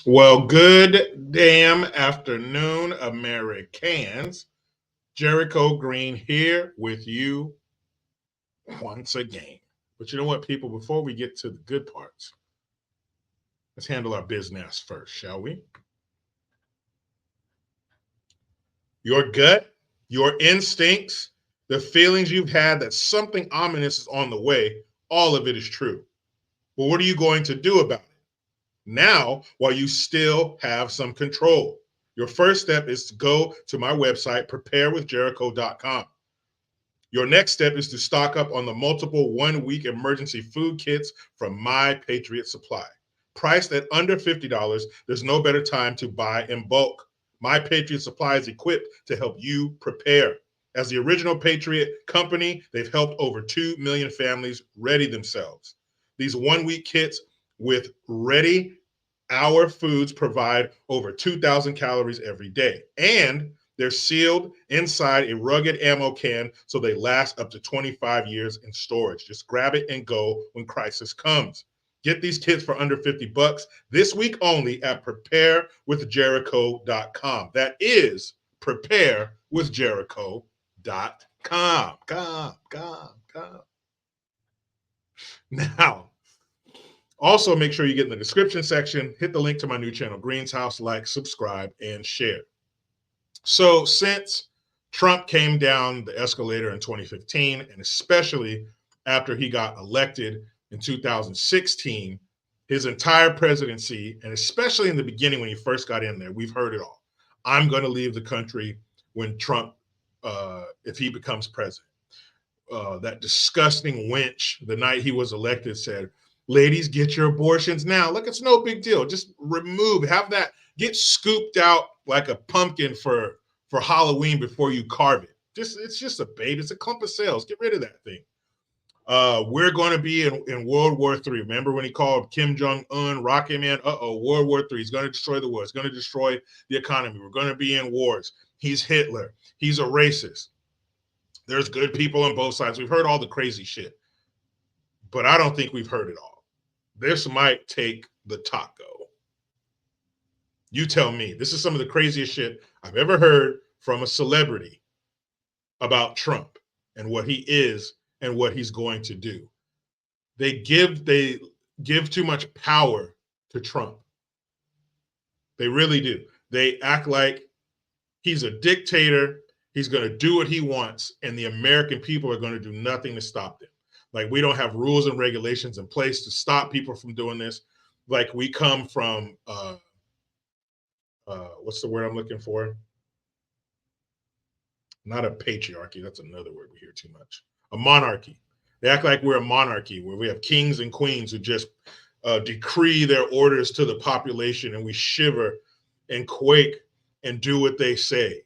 Well, good damn afternoon, Americans. Jericho Green here with you once again. But you know what, people? Before we get to the good parts, let's handle our business first, shall we? Your gut, your instincts, the feelings you've had that something ominous is on the way, all of it is true. But what are you going to do about it now while you still have some control? Your first step is to go to my website, preparewithjericho.com. Your next step is to stock up on the multiple 1 week emergency food kits from My Patriot Supply. Priced at under $50, there's no better time to buy in bulk. My Patriot Supply is equipped to help you prepare. As the original Patriot company, they've helped over 2 million families ready themselves. These 1 week kits with ready our foods provide over 2,000 calories every day. And they're sealed inside a rugged ammo can so they last up to 25 years in storage. Just grab it and go when crisis comes. Get these kits for under $50 this week only at preparewithjericho.com. That is preparewithjericho.com. Com. Now, also make sure you get in the description section, hit the link to my new channel, Green's House, like, subscribe, and share. So since Trump came down the escalator in 2015, and especially after he got elected in 2016, his entire presidency, and especially in the beginning when he first got in there, we've heard it all. I'm going to leave the country when Trump, if he becomes president. That disgusting wench, the night he was elected, said, ladies, get your abortions now. Look, it's no big deal. Just have that, get scooped out like a pumpkin for Halloween before you carve it. It's just a bait. It's a clump of cells. Get rid of that thing. We're going to be in World War III. Remember when he called Kim Jong-un Rocket Man? World War III. He's going to destroy the world. He's going to destroy the economy. We're going to be in wars. He's Hitler. He's a racist. There's good people on both sides. We've heard all the crazy shit, but I don't think we've heard it all. This might take the taco. You tell me. This is some of the craziest shit I've ever heard from a celebrity about Trump and what he is and what he's going to do. They give too much power to Trump. They really do. They act like he's a dictator. He's going to do what he wants, and the American people are going to do nothing to stop him. Like, we don't have rules and regulations in place to stop people from doing this. Like, we come from what's the word I'm looking for? Not a patriarchy. That's another word we hear too much. A monarchy. They act like we're a monarchy where we have kings and queens who just decree their orders to the population, and we shiver and quake and do what they say.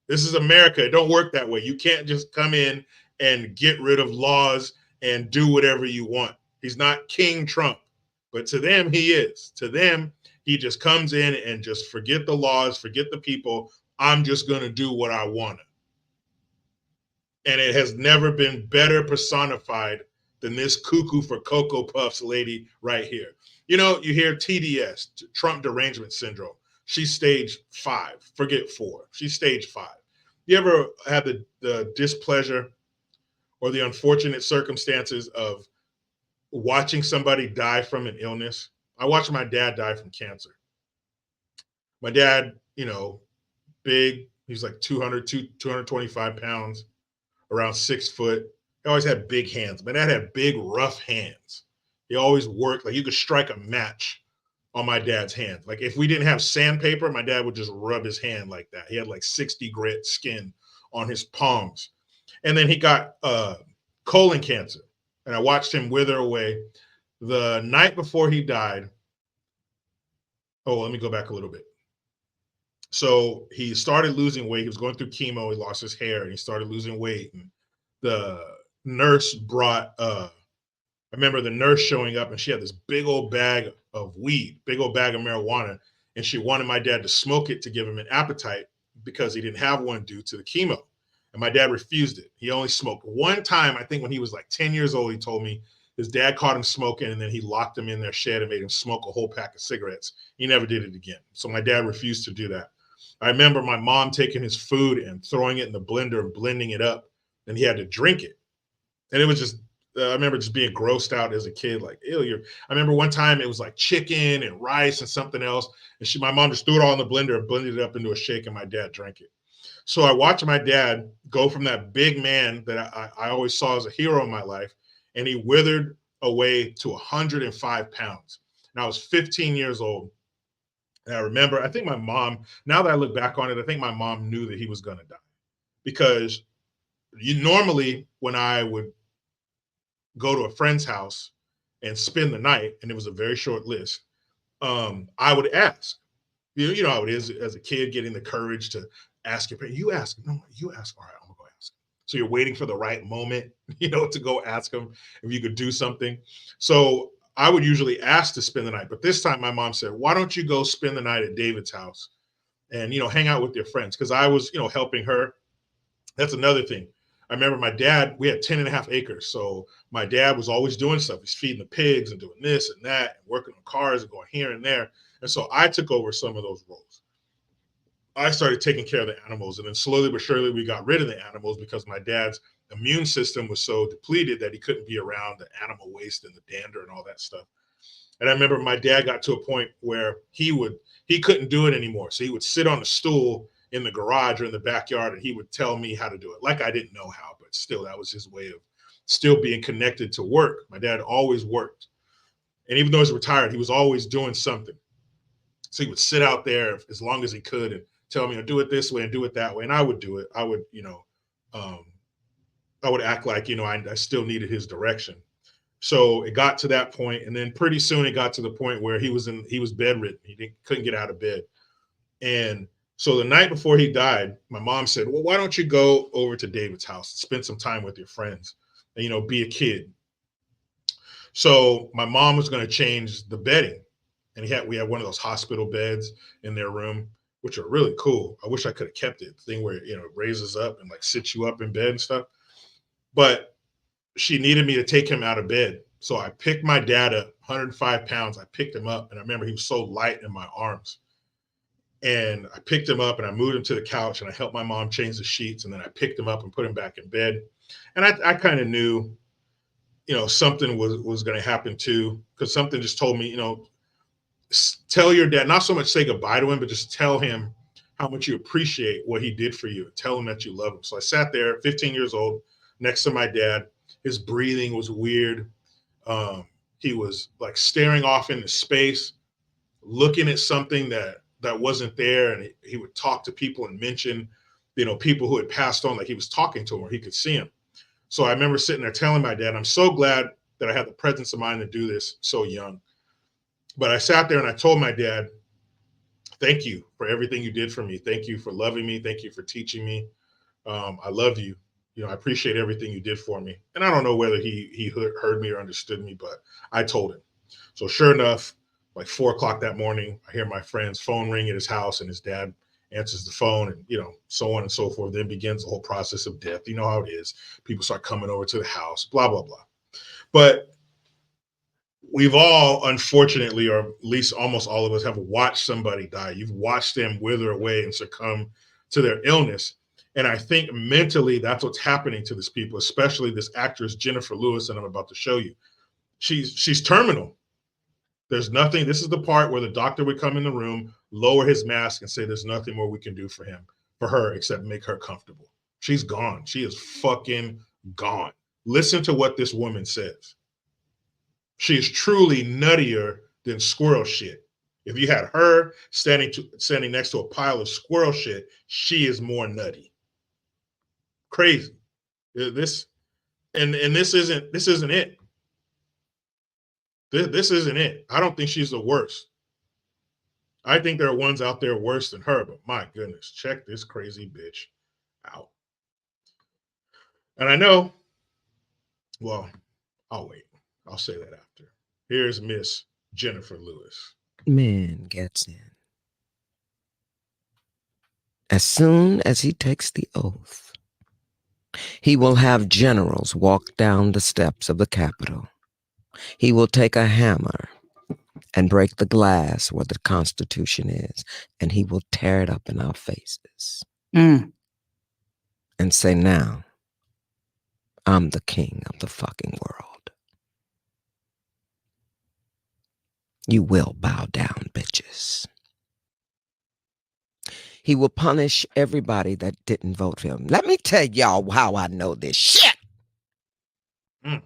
This is America. It don't work that way. You can't just come in and get rid of laws and do whatever you want. He's not King Trump, but to them, he is. To them, he just comes in and just forget the laws, forget the people. I'm just going to do what I want to. And it has never been better personified than this cuckoo for Cocoa Puffs lady right here. You know, you hear TDS, Trump Derangement Syndrome. She's stage 5, forget 4. She's stage 5. You ever had the displeasure or the unfortunate circumstances of watching somebody die from an illness? I watched my dad die from cancer. My dad, big, he's like 225 pounds, around 6 foot. He always had big hands. My dad had big, rough hands. He always worked like you could strike a match on my dad's hands. Like, if we didn't have sandpaper, my dad would just rub his hand like that. He had like 60 grit skin on his palms. And then he got colon cancer, and I watched him wither away. The night before he died, let me go back a little bit. So he started losing weight. He was going through chemo. He lost his hair and he started losing weight. And the nurse brought, I remember the nurse showing up, and she had this big old bag of weed, big old bag of marijuana. And she wanted my dad to smoke it to give him an appetite because he didn't have one due to the chemo. And my dad refused it. He only smoked one time, I think when he was like 10 years old. He told me His dad caught him smoking, and then he locked him in their shed and made him smoke a whole pack of cigarettes. He never did it again. So my dad refused to do that. I remember my mom taking his food and throwing it in the blender and blending it up, and he had to drink it. And it was just, I remember just being grossed out as a kid, like, ew, I remember one time it was like chicken and rice and something else. And my mom just threw it all in the blender and blended it up into a shake, and my dad drank it. So I watched my dad go from that big man that I always saw as a hero in my life, and he withered away to 105 pounds. And I was 15 years old. And I remember, I think my mom, now that I look back on it, I think my mom knew that he was going to die, because normally when I would go to a friend's house and spend the night, and it was a very short list, I would ask. You know how it is as a kid, getting the courage to ask your parents. You ask. No, you ask. All right, I'm going to go ask. So you're waiting for the right moment, to go ask them if you could do something. So I would usually ask to spend the night. But this time my mom said, why don't you go spend the night at David's house and, hang out with your friends? Because I was, helping her. That's another thing. I remember my dad, we had 10 and a half acres. So my dad was always doing stuff. He's feeding the pigs and doing this and that, and working on cars and going here and there. And so I took over some of those roles. I started taking care of the animals. And then slowly but surely, we got rid of the animals because my dad's immune system was so depleted that he couldn't be around the animal waste and the dander and all that stuff. And I remember my dad got to a point where he couldn't do it anymore. So he would sit on a stool in the garage or in the backyard, and he would tell me how to do it. Like I didn't know how, but still, that was his way of still being connected to work. My dad always worked. And even though he's retired, he was always doing something. So he would sit out there as long as he could and tell me, do it this way and do it that way. And I would do it. I would, I would act like, I still needed his direction. So it got to that point, and then pretty soon it got to the point where he was bedridden. He couldn't get out of bed. And so the night before he died, my mom said, well, why don't you go over to David's house and spend some time with your friends and, be a kid. So my mom was going to change the bedding, and we had one of those hospital beds in their room, which are really cool. I wish I could have kept it. The thing where, it raises up and like sits you up in bed and stuff. But she needed me to take him out of bed. So I picked my dad up, 105 pounds. I picked him up, and I remember he was so light in my arms. And I picked him up and I moved him to the couch, and I helped my mom change the sheets. And then I picked him up and put him back in bed. And I kind of knew, something was going to happen too, because something just told me, tell your dad, not so much say goodbye to him, but just tell him how much you appreciate what he did for you. Tell him that you love him. So I sat there, 15 years old, next to my dad. His breathing was weird. He was like staring off into space, looking at something that wasn't there. And he would talk to people and mention, people who had passed on, like he was talking to him or he could see him. So I remember sitting there telling my dad, I'm so glad that I had the presence of mind to do this so young. But I sat there and I told my dad, thank you for everything you did for me. Thank you for loving me. Thank you for teaching me. I love you. I appreciate everything you did for me. And I don't know whether he heard me or understood me, but I told him. So sure enough, like 4:00 that morning, I hear my friend's phone ring at his house, and his dad answers the phone, and, so on and so forth. Then begins the whole process of death. You know how it is. People start coming over to the house, blah, blah, blah. But we've all, unfortunately, or at least almost all of us, have watched somebody die. You've watched them wither away and succumb to their illness. And I think mentally that's what's happening to these people, especially this actress, Jennifer Lewis, that I'm about to show you. She's terminal. There's nothing. This is the part where the doctor would come in the room, lower his mask, and say, there's nothing more we can do for her, except make her comfortable. She's gone. She is fucking gone. Listen to what this woman says. She is truly nuttier than squirrel shit. If you had her standing next to a pile of squirrel shit, she is more nutty. Crazy. This isn't it. This isn't it. I don't think she's the worst. I think there are ones out there worse than her, but my goodness, check this crazy bitch out. And I know, well, I'll wait. I'll say that after. Here's Miss Jennifer Lewis. Man gets in. As soon as he takes the oath, he will have generals walk down the steps of the Capitol. He will take a hammer and break the glass where the Constitution is, and he will tear it up in our faces and say, now, I'm the king of the fucking world. You will bow down, bitches. He will punish everybody that didn't vote for him. Let me tell y'all how I know this shit. Mm.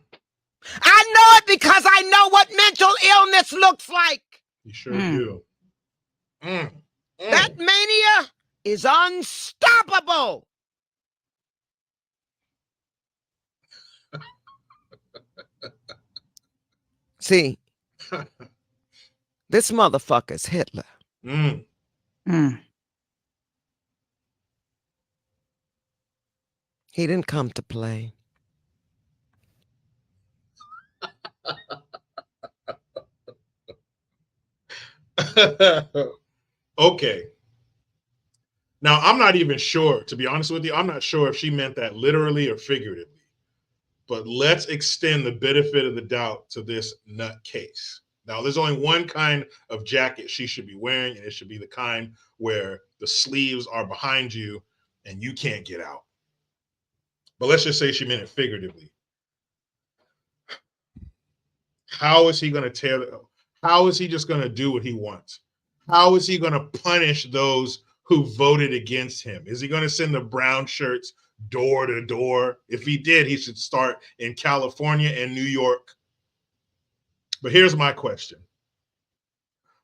I know it because I know what mental illness looks like. You sure do. That mania is unstoppable. See, this motherfucker's Hitler. He didn't come to play. Okay. Now, I'm not even sure, to be honest with you, I'm not sure if she meant that literally or figuratively. But let's extend the benefit of the doubt to this nutcase. Now, there's only one kind of jacket she should be wearing, and it should be the kind where the sleeves are behind you and you can't get out. But let's just say she meant it figuratively. How is he going to tear? How is he just going to do what he wants? How is he going to punish those who voted against him? Is he going to send the brown shirts door to door? If he did, he should start in California and New York. But here's my question.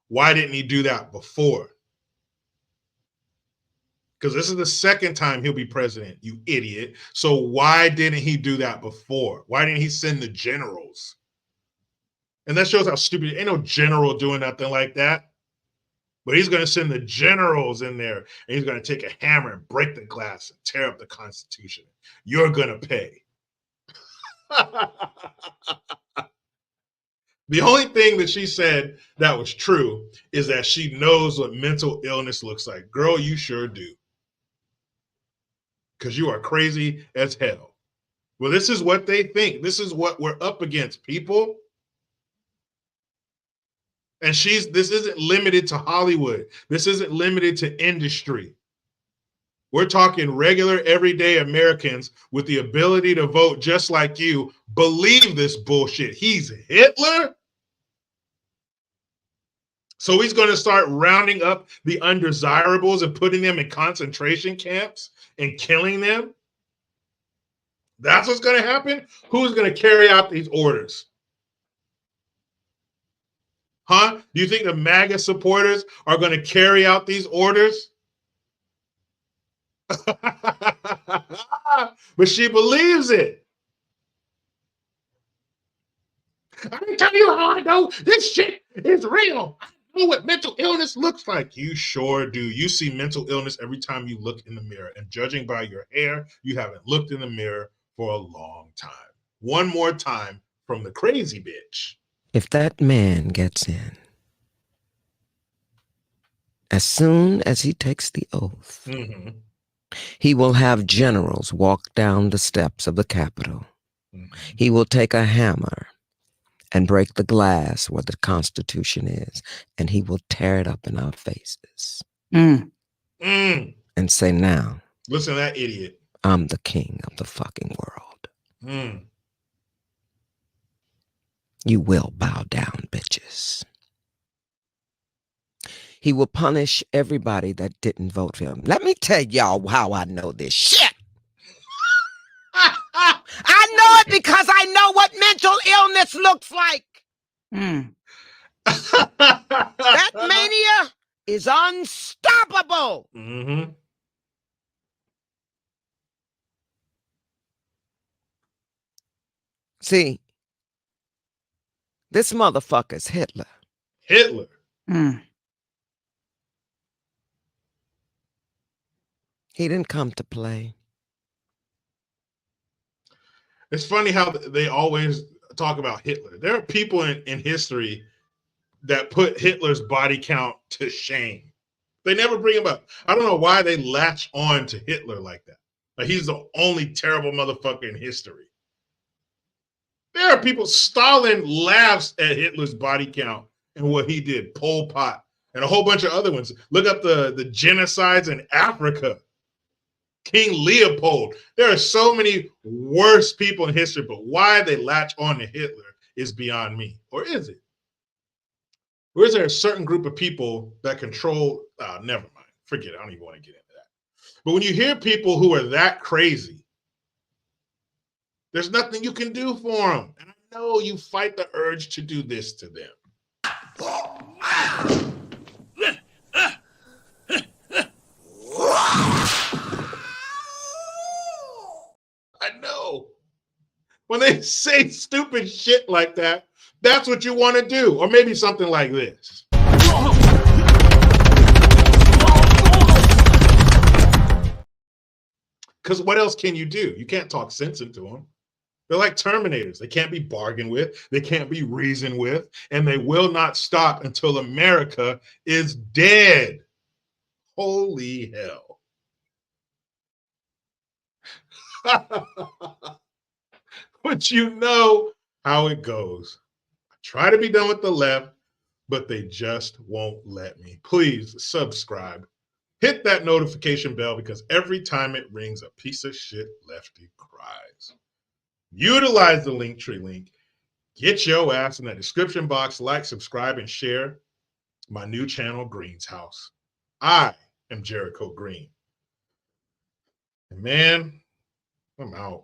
Why didn't he do that before? Because this is the second time he'll be president, you idiot. So why didn't he do that before? Why didn't he send the generals? And that shows how stupid. Ain't no general doing nothing like that. But he's going to send the generals in there, and he's going to take a hammer and break the glass and tear up the Constitution. You're going to pay. The only thing that she said that was true is that she knows what mental illness looks like. Girl, you sure do. Because you are crazy as hell. Well, this is what they think. This is what we're up against, people. And this isn't limited to Hollywood. This isn't limited to industry. We're talking regular, everyday Americans with the ability to vote just like you believe this bullshit. He's Hitler? So he's going to start rounding up the undesirables and putting them in concentration camps and killing them? That's what's going to happen? Who's going to carry out these orders? Huh? Do you think the MAGA supporters are going to carry out these orders? But she believes it. I can tell you how I know this shit is real. I know what mental illness looks like. You sure do. You see mental illness every time you look in the mirror. And judging by your hair, you haven't looked in the mirror for a long time. One more time from the crazy bitch. If that man gets in, as soon as he takes the oath, he will have generals walk down the steps of the Capitol. He will take a hammer and break the glass where the Constitution is, and he will tear it up in our faces and say, now, listen to that idiot. I'm the king of the fucking world. You will bow down, bitches. He will punish everybody that didn't vote for him. Let me tell y'all how I know this shit. I know it because I know what mental illness looks like. That mania is unstoppable. See, this motherfucker's Hitler. Hitler. He didn't come to play. It's funny how they always talk about Hitler. There are people in history that put Hitler's body count to shame. They never bring him up. I don't know why they latch on to Hitler like that. Like he's the only terrible motherfucker in history. There are people, Stalin laughs at Hitler's body count and what he did, Pol Pot, and a whole bunch of other ones. Look up the genocides in Africa. King Leopold. There are so many worse people in history, but why they latch on to Hitler is beyond me. Or is it? Or is there a certain group of people that control? Never mind. Forget it. I don't even want to get into that. But when you hear people who are that crazy, there's nothing you can do for them. And I know you fight the urge to do this to them. I know. When they say stupid shit like that, that's what you want to do. Or maybe something like this. Because what else can you do? You can't talk sense into them. They're like Terminators. They can't be bargained with. They can't be reasoned with. And they will not stop until America is dead. Holy hell. But you know how it goes. I try to be done with the left, but they just won't let me. Please subscribe. Hit that notification bell because every time it rings, a piece of shit lefty cries. Utilize the Linktree link. Get your ass in that description box. Like, subscribe, and share my new channel, Green's House. I am Jericho Green. And man, I'm out.